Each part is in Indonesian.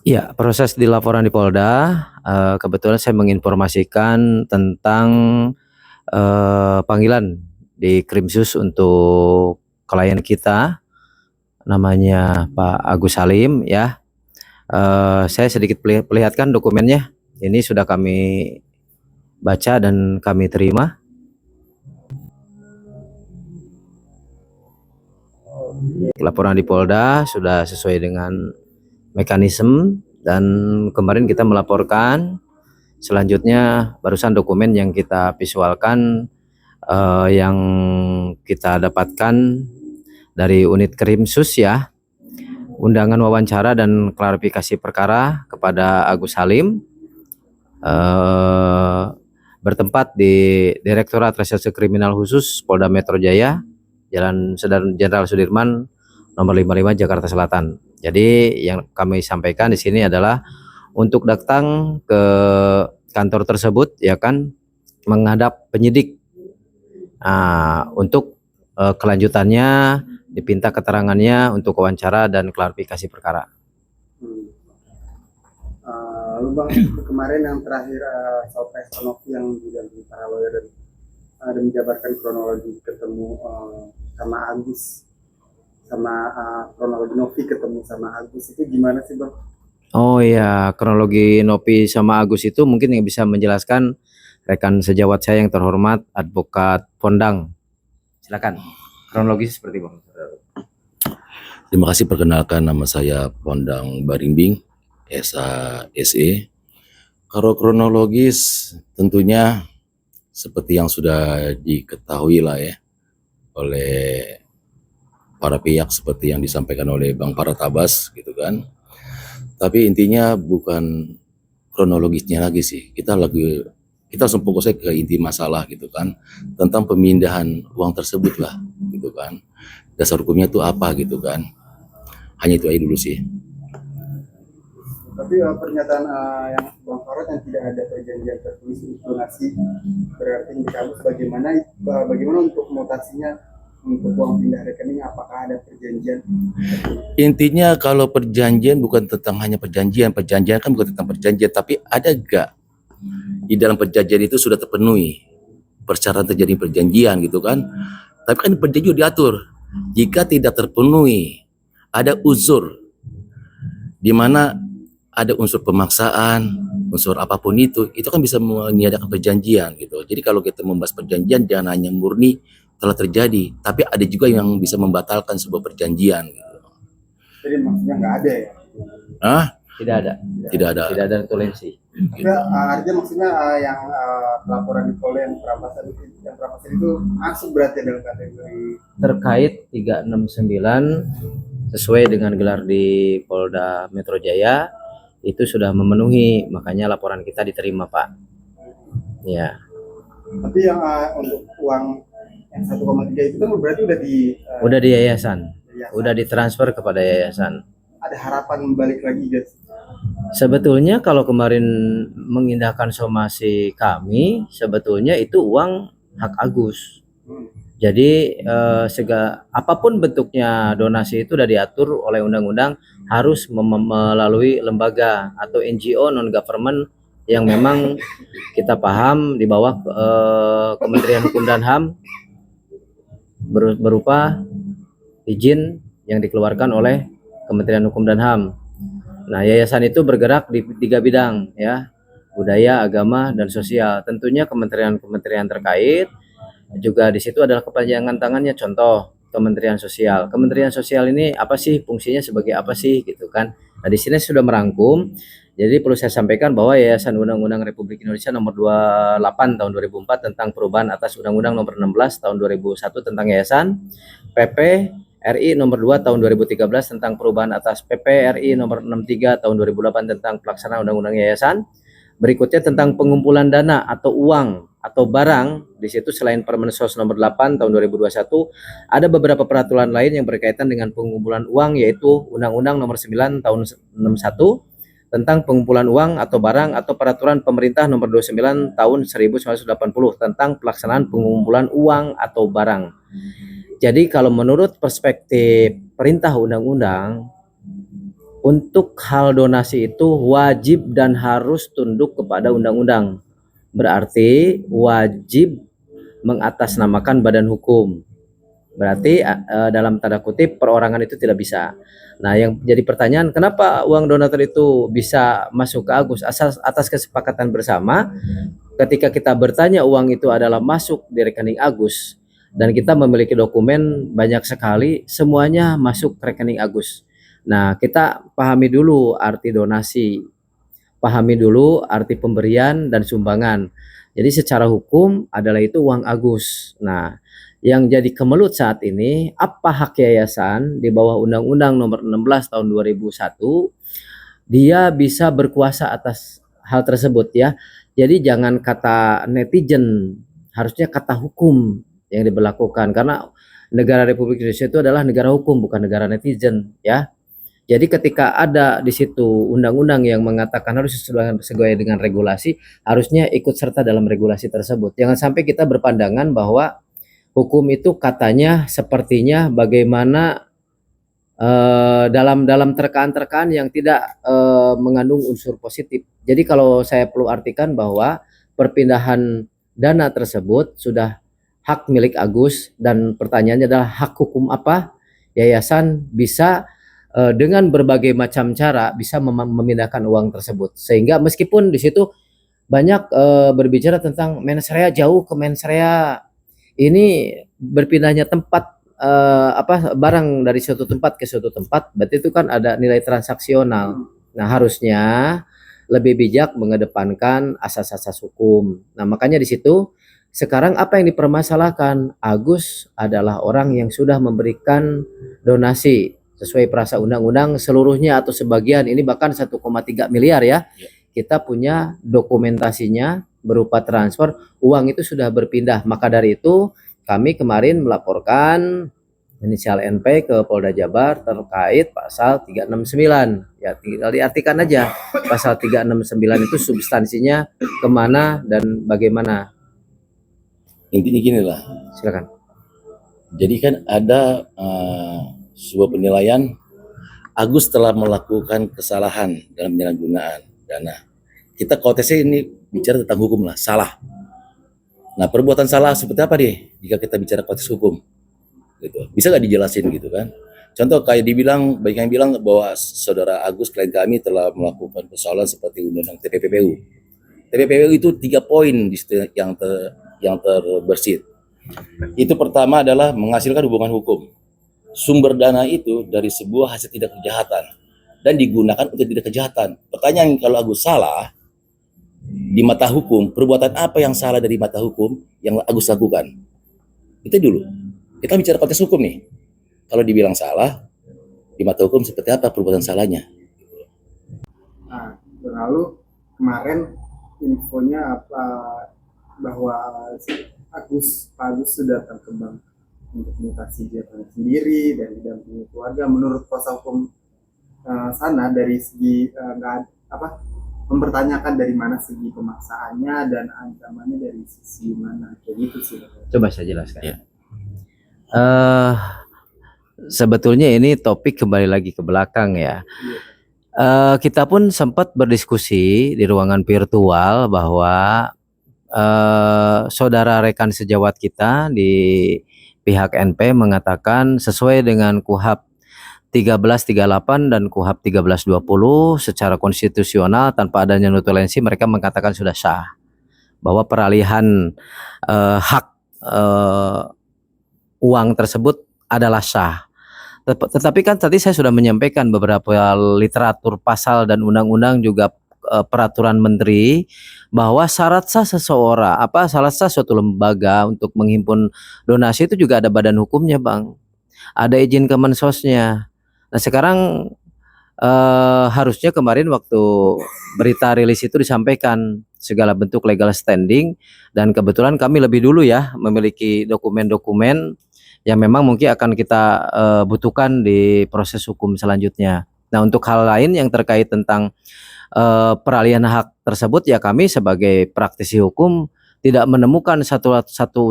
Ya, proses di laporan di Polda, kebetulan saya menginformasikan tentang panggilan di Krimsus untuk klien kita, namanya Pak Agus Salim ya. Saya sedikit perlihatkan dokumennya. Ini sudah kami baca dan kami terima. Laporan di Polda sudah sesuai dengan mekanisme dan kemarin kita melaporkan. Selanjutnya barusan dokumen yang kita visualkan yang kita dapatkan dari unit Krimsus ya, undangan wawancara dan klarifikasi perkara kepada Agus Salim, bertempat di Direktorat Reserse Kriminal Khusus Polda Metro Jaya, Jalan Jenderal Sudirman nomor 55 Jakarta Selatan. Jadi yang kami sampaikan di sini adalah untuk datang ke kantor tersebut ya kan, menghadap penyidik. Untuk kelanjutannya dipinta keterangannya untuk wawancara dan klarifikasi perkara. Lalu Bang, kemarin yang terakhir Sopes Novi yang didampingi para lawyer dan menjabarkan kronologi ketemu sama Agus, sama kronologi Novi ketemu sama Agus itu gimana sih Bang? Oh ya, kronologi Novi sama Agus itu mungkin yang bisa menjelaskan rekan sejawat saya yang terhormat Advokat Pondang. Silakan. Kronologis seperti Bang. Terima kasih, perkenalkan nama saya Pondang Barimbing, SE. Kalau kronologis tentunya seperti yang sudah diketahui lah ya oleh para pihak, seperti yang disampaikan oleh Bang Paratabas gitu kan. Tapi intinya bukan kronologisnya lagi sih. Kita langsung fokusnya ke inti masalah gitu kan, tentang pemindahan uang tersebut lah gitu kan. Dasar hukumnya itu apa gitu kan. Hanya itu aja dulu sih. Tapi pernyataan yang Bang Farod yang tidak ada perjanjian tertulis untuk donasi, berarti kamu bagaimana untuk mutasinya, untuk uang pindah rekening, apakah ada perjanjian? Intinya kalau perjanjian bukan tentang hanya perjanjian kan bukan tentang perjanjian, tapi ada gak di dalam perjanjian itu sudah terpenuhi persyaratan terjadi perjanjian gitu kan. Tapi kan perjanjian diatur jika tidak terpenuhi, ada uzur di mana ada unsur pemaksaan, unsur apapun itu kan bisa meniadakan perjanjian gitu. Jadi kalau kita membahas perjanjian jangan hanya murni telah terjadi, tapi ada juga yang bisa membatalkan sebuah perjanjian gitu. Jadi maksudnya nggak ada ya? Tidak ada. Tidak ada. Tidak ada toleransi. Gitu. Artinya maksudnya yang pelaporan di Polda yang perampasan itu masuk berarti dalam kategori Terkait 369 sesuai dengan gelar di Polda Metro Jaya itu sudah memenuhi, makanya laporan kita diterima Pak. Ya. Tapi yang untuk uang yang 1,3 itu kan berarti udah di yayasan, udah ditransfer kepada yayasan. Ada harapan balik lagi guys? Sebetulnya kalau kemarin mengindahkan somasi kami, sebetulnya itu uang hak Agus. Jadi apapun bentuknya donasi itu sudah diatur oleh undang-undang harus melalui lembaga atau NGO non government yang memang kita paham di bawah Kementerian Hukum dan HAM berupa izin yang dikeluarkan oleh Kementerian Hukum dan HAM. Nah, yayasan itu bergerak di 3 bidang ya, budaya, agama, dan sosial. Tentunya kementerian-kementerian terkait juga di situ adalah kepanjangan tangannya. Contoh Kementerian Sosial. Kementerian Sosial ini apa sih fungsinya, sebagai apa sih gitu kan. Nah, di sini sudah merangkum. Jadi perlu saya sampaikan bahwa Yayasan Undang-Undang Republik Indonesia nomor 28 tahun 2004 tentang perubahan atas Undang-Undang nomor 16 tahun 2001 tentang yayasan, PP RI nomor 2 tahun 2013 tentang perubahan atas PP RI nomor 63 tahun 2008 tentang pelaksanaan Undang-Undang Yayasan. Berikutnya tentang pengumpulan dana atau uang atau barang. Di situ selain Permensos nomor 8 tahun 2021 ada beberapa peraturan lain yang berkaitan dengan pengumpulan uang, yaitu Undang-Undang nomor 9 tahun 61 tentang pengumpulan uang atau barang, atau peraturan pemerintah nomor 29 tahun 1980 tentang pelaksanaan pengumpulan uang atau barang. Jadi kalau menurut perspektif perintah undang-undang, untuk hal donasi itu wajib dan harus tunduk kepada undang-undang. Berarti wajib mengatasnamakan badan hukum. Berarti dalam tanda kutip perorangan itu tidak bisa. Nah, yang jadi pertanyaan, kenapa uang donatur itu bisa masuk ke Agus? Atas kesepakatan bersama, ketika kita bertanya uang itu adalah masuk di rekening Agus, dan kita memiliki dokumen banyak sekali, semuanya masuk ke rekening Agus. Nah, kita pahami dulu arti donasi, pahami dulu arti pemberian dan sumbangan. Jadi secara hukum adalah itu uang Agus. Nah, yang jadi kemelut saat ini, apa hak yayasan di bawah Undang-Undang Nomor 16 Tahun 2001, dia bisa berkuasa atas hal tersebut ya. Jadi jangan kata netizen, harusnya kata hukum yang diberlakukan, karena negara Republik Indonesia itu adalah negara hukum, bukan negara netizen ya. Jadi ketika ada di situ undang-undang yang mengatakan harus sesuai dengan regulasi, harusnya ikut serta dalam regulasi tersebut. Jangan sampai kita berpandangan bahwa hukum itu katanya sepertinya bagaimana dalam terkaan-terkaan yang tidak mengandung unsur positif. Jadi kalau saya perlu artikan bahwa perpindahan dana tersebut sudah hak milik Agus, dan pertanyaannya adalah hak hukum apa yayasan bisa dengan berbagai macam cara bisa memindahkan uang tersebut, sehingga meskipun di situ banyak berbicara tentang mensrea jauh ke mensrea ini berpindahnya tempat barang dari suatu tempat ke suatu tempat, berarti itu kan ada nilai transaksional. Nah, harusnya lebih bijak mengedepankan asas-asas hukum. Nah, makanya di situ sekarang apa yang dipermasalahkan, Agus adalah orang yang sudah memberikan donasi sesuai perasa undang-undang seluruhnya atau sebagian, ini bahkan 1,3 miliar ya. Kita punya dokumentasinya berupa transfer, uang itu sudah berpindah. Maka dari itu kami kemarin melaporkan inisial NP ke Polda Jabar terkait pasal 369. Ya, tinggal diartikan aja pasal 369 itu substansinya kemana dan bagaimana. Intinya gini lah. Silakan. Jadi kan ada sebuah penilaian Agus telah melakukan kesalahan dalam penyalahgunaan dana. Kita konteksnya ini bicara tentang hukum lah, salah. Nah, perbuatan salah seperti apa deh jika kita bicara konteks hukum? Gitu. Bisa nggak dijelasin gitu kan? Contoh kayak dibilang, banyak yang bilang bahwa saudara Agus klien kami telah melakukan persoalan seperti undang-undang TPPU. TPPU itu 3 poin yang terbersit. Itu pertama adalah menghasilkan hubungan hukum. Sumber dana itu dari sebuah hasil tindak kejahatan dan digunakan untuk tindak kejahatan. Pertanyaan, kalau Agus salah di mata hukum, perbuatan apa yang salah dari mata hukum yang Agus lakukan? Itu dulu. Kita bicara konteks hukum nih. Kalau dibilang salah di mata hukum, seperti apa perbuatan salahnya? Nah, lalu kemarin infonya apa bahwa Pak Agus sudah terkembang untuk mutasi jabatan sendiri dan didampingi keluarga. Menurut kuasa hukum sana dari segi mempertanyakan dari mana segi pemaksaannya dan ancamannya dari sisi mana, kayak gitu sih. Coba saya jelaskan. Ya. Sebetulnya ini topik kembali lagi ke belakang ya. Kita pun sempat berdiskusi di ruangan virtual bahwa saudara rekan sejawat kita di pihak NP mengatakan sesuai dengan KUHP 1338 dan KUHP 1320 secara konstitusional tanpa adanya notulensi mereka mengatakan sudah sah bahwa peralihan hak uang tersebut adalah sah. Tetapi kan tadi saya sudah menyampaikan beberapa literatur pasal dan undang-undang juga peraturan menteri bahwa syarat sah seseorang syarat sah suatu lembaga untuk menghimpun donasi itu juga ada badan hukumnya, Bang. Ada izin Kemensosnya. Nah, sekarang harusnya kemarin waktu berita rilis itu disampaikan segala bentuk legal standing, dan kebetulan kami lebih dulu ya memiliki dokumen-dokumen yang memang mungkin akan kita butuhkan di proses hukum selanjutnya. Nah, untuk hal lain yang terkait tentang peralihan hak tersebut ya kami sebagai praktisi hukum tidak menemukan satu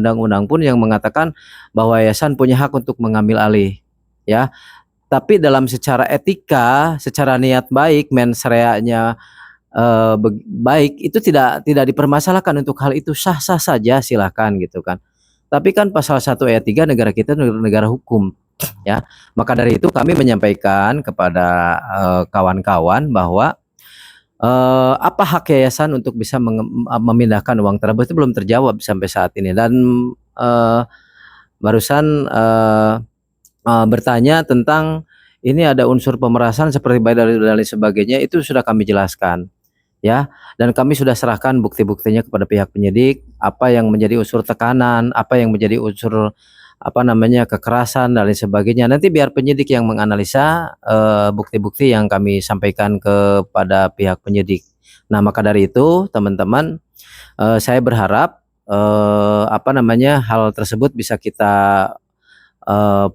undang-undang pun yang mengatakan bahwa yayasan punya hak untuk mengambil alih ya. Tapi dalam secara etika, secara niat baik, mens reanya baik, itu tidak dipermasalahkan. Untuk hal itu sah-sah saja, silakan gitu kan. Tapi kan pasal 1 ayat 3 negara kita negara hukum ya. Maka dari itu kami menyampaikan kepada kawan-kawan bahwa apa hak yayasan untuk bisa memindahkan uang tersebut itu belum terjawab sampai saat ini. Dan barusan bertanya tentang ini ada unsur pemerasan seperti bayar dan lain sebagainya, itu sudah kami jelaskan ya, dan kami sudah serahkan bukti-buktinya kepada pihak penyidik, apa yang menjadi unsur tekanan, apa yang menjadi unsur apa namanya kekerasan dan lain sebagainya. Nanti biar penyidik yang menganalisa bukti-bukti yang kami sampaikan kepada pihak penyidik. Nah, maka dari itu teman-teman, saya berharap apa namanya hal tersebut bisa kita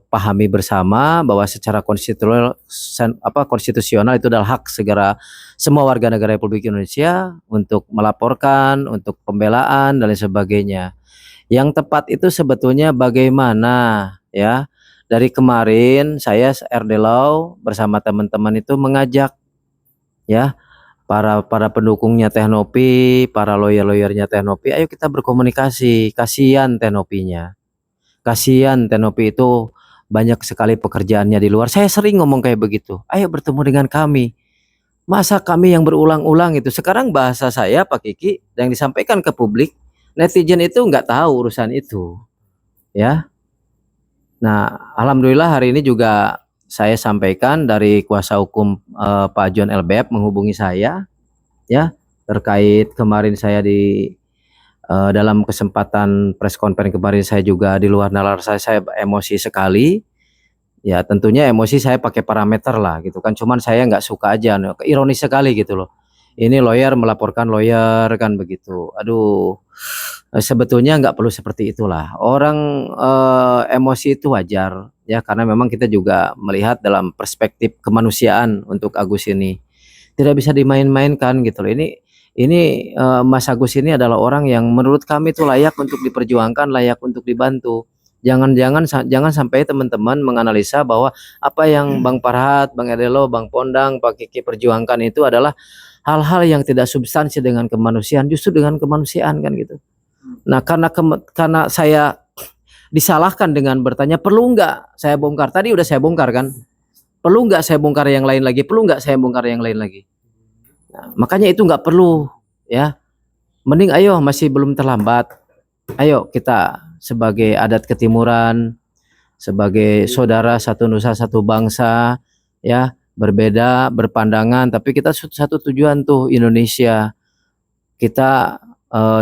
pahami bersama bahwa secara konstitusional itu adalah hak segera semua warga negara Republik Indonesia untuk melaporkan, untuk pembelaan dan lain sebagainya. Yang tepat itu sebetulnya bagaimana ya. Dari kemarin saya RD Law bersama teman-teman itu mengajak ya para pendukungnya Teknopi, para lawyer-lawyernya Teknopi, ayo kita berkomunikasi. Kasihan Teknopinya. Kasihan Teknopi itu banyak sekali pekerjaannya di luar. Saya sering ngomong kayak begitu. Ayo bertemu dengan kami. Masa kami yang berulang-ulang itu. Sekarang bahasa saya Pak Kiki yang disampaikan ke publik, netizen itu nggak tahu urusan itu. Ya. Nah, alhamdulillah hari ini juga saya sampaikan dari kuasa hukum Pak John LBF menghubungi saya ya terkait kemarin saya di dalam kesempatan press conference kemarin saya juga di luar nalar saya emosi sekali ya, tentunya emosi saya pakai parameter lah gitu kan, cuman saya nggak suka aja, ironis sekali gitu loh, ini lawyer melaporkan lawyer kan begitu. Aduh, sebetulnya nggak perlu seperti itulah orang, emosi itu wajar ya, karena memang kita juga melihat dalam perspektif kemanusiaan untuk Agus ini tidak bisa dimain-mainkan gitu loh. Ini Mas Agus ini adalah orang yang menurut kami itu layak untuk diperjuangkan, layak untuk dibantu. Jangan sampai teman-teman menganalisa bahwa apa yang Bang Farhat, Bang Edelo, Bang Pondang, Pak Kiki perjuangkan itu adalah hal-hal yang tidak substansi dengan kemanusiaan, justru dengan kemanusiaan kan gitu. Nah, karena saya disalahkan dengan bertanya perlu nggak saya bongkar, tadi udah saya bongkar kan, perlu nggak saya bongkar yang lain lagi, perlu nggak saya bongkar yang lain lagi. Nah, makanya itu nggak perlu ya, mending ayo masih belum terlambat, ayo kita sebagai adat ketimuran, sebagai saudara satu nusa satu bangsa ya, berbeda berpandangan tapi kita satu tujuan tuh Indonesia, kita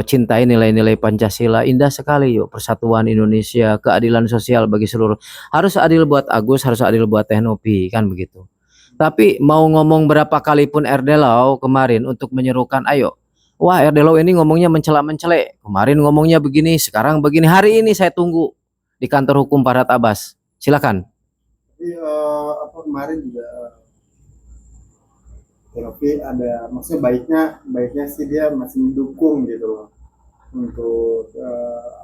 cintai nilai-nilai Pancasila, indah sekali yuk persatuan Indonesia, keadilan sosial bagi seluruh, harus adil buat Agus, harus adil buat Teknopi kan begitu. Tapi mau ngomong berapa kali pun RD Law kemarin untuk menyerukan ayo, wah RD Law ini ngomongnya mencela-mencelek, kemarin ngomongnya begini, sekarang begini, hari ini saya tunggu di kantor hukum Farhat Abbas, silakan. Tapi apa kemarin juga Teknopi ada, maksudnya baiknya sih dia masih mendukung gitu loh untuk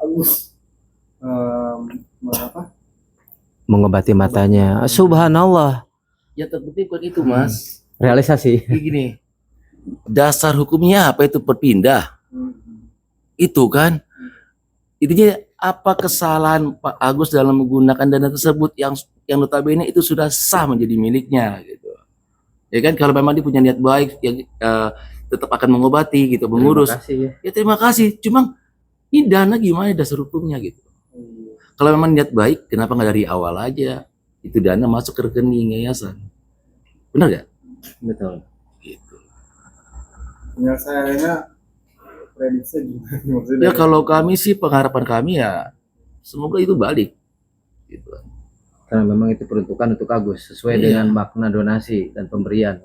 Agus apa Mengobati matanya, subhanallah. Ya terbukti bukan itu Mas. Realisasi. Jadi gini, dasar hukumnya apa itu berpindah? Itu kan, intinya apa kesalahan Pak Agus dalam menggunakan dana tersebut yang notabene itu sudah sah menjadi miliknya gitu. Ya kan, kalau memang dia punya niat baik yang tetap akan mengobati gitu, mengurus. Terima kasih, ya. Ya terima kasih. Cuma ini dana gimana dasar hukumnya gitu. Kalau memang niat baik, kenapa nggak dari awal aja itu dana masuk ke rekening yayasan? Benar nggak? Betul. Gitu. Penyelesaiannya prediksi gimana maksudnya? Ya kalau kami sih pengharapan kami ya semoga itu balik. Gitu. Karena memang itu peruntukan untuk Agus sesuai Iya. dengan makna donasi dan pemberian.